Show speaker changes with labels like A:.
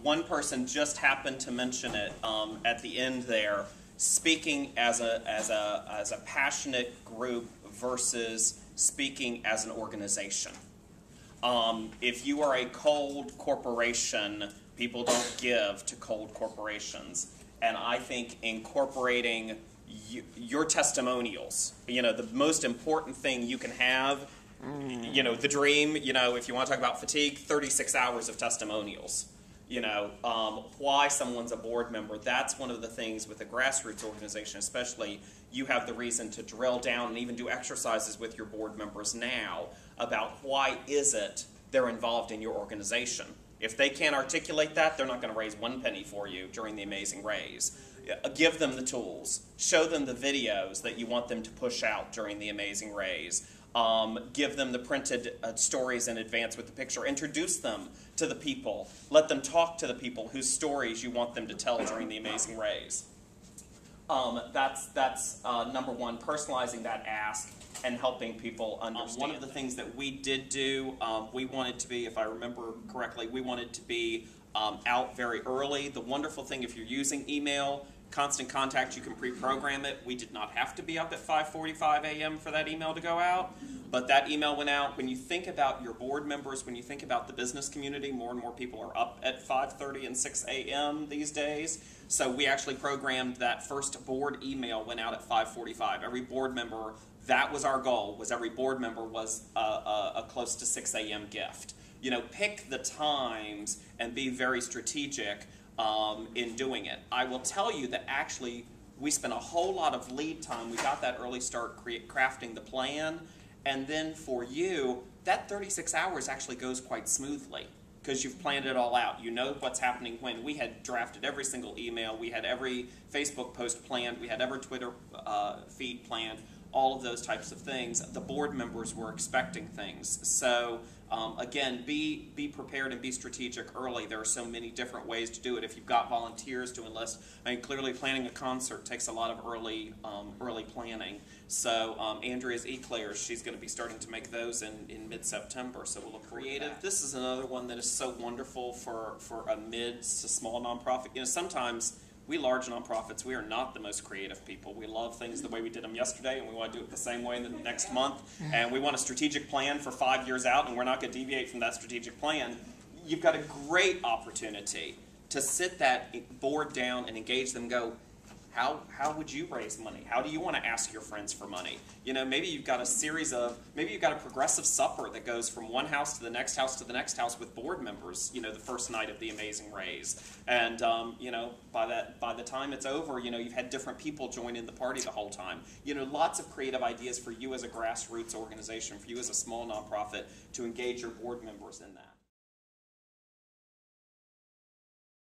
A: One person just happened to mention it at the end there, speaking as a passionate group versus speaking as an organization. If you are a cold corporation, people don't give to cold corporations. And I think incorporating your testimonials, the most important thing you can have, the dream, if you want to talk about fatigue, 36 hours of testimonials. Why someone's a board member, that's one of the things with a grassroots organization especially, you have the reason to drill down and even do exercises with your board members now about why is it they're involved in your organization. If they can't articulate that, they're not going to raise one penny for you during the Amazing Raise. Give them the tools. Show them the videos that you want them to push out during the Amazing Raise. Give them the printed stories in advance with the picture. Introduce them to the people. Let them talk to the people whose stories you want them to tell during the Amazing Raise. That's number one, personalizing that ask and helping people understand. One of the things that we did do, we wanted to be, if I remember correctly, we wanted to be out very early. The wonderful thing, if you're using email, Constant Contact, you can pre-program it. We did not have to be up at 5:45 a.m. for that email to go out, but that email went out. When you think about your board members, when you think about the business community, more and more people are up at 5:30 and 6 a.m. these days. So we actually programmed that first board email went out at 5:45. Every board member, that was our goal, was every board member was a close to 6 a.m. gift. Pick the times and be very strategic in doing it. I will tell you that actually we spent a whole lot of lead time. We got that early start crafting the plan, and then for you, that 36 hours actually goes quite smoothly because you've planned it all out. You know what's happening when. We had drafted every single email. We had every Facebook post planned. We had every Twitter feed planned. All of those types of things. The board members were expecting things. So again, be prepared and be strategic early. There are so many different ways to do it. If you've got volunteers to enlist, clearly planning a concert takes a lot of early planning. So Andrea's eclairs, she's going to be starting to make those in mid-September, so we'll look creative. This is another one that is so wonderful for a mid to small nonprofit. Sometimes we large nonprofits, we are not the most creative people. We love things the way we did them yesterday, and we want to do it the same way in the next month. And we want a strategic plan for 5 years out, and we're not going to deviate from that strategic plan. You've got a great opportunity to sit that board down and engage them and go, how would you raise money? How do you want to ask your friends for money? Maybe you've got maybe you've got a progressive supper that goes from one house to the next house to the next house with board members, the first night of the Amazing Raise. And, by the time it's over, you've had different people join in the party the whole time. Lots of creative ideas for you as a grassroots organization, for you as a small nonprofit to engage your board members in that.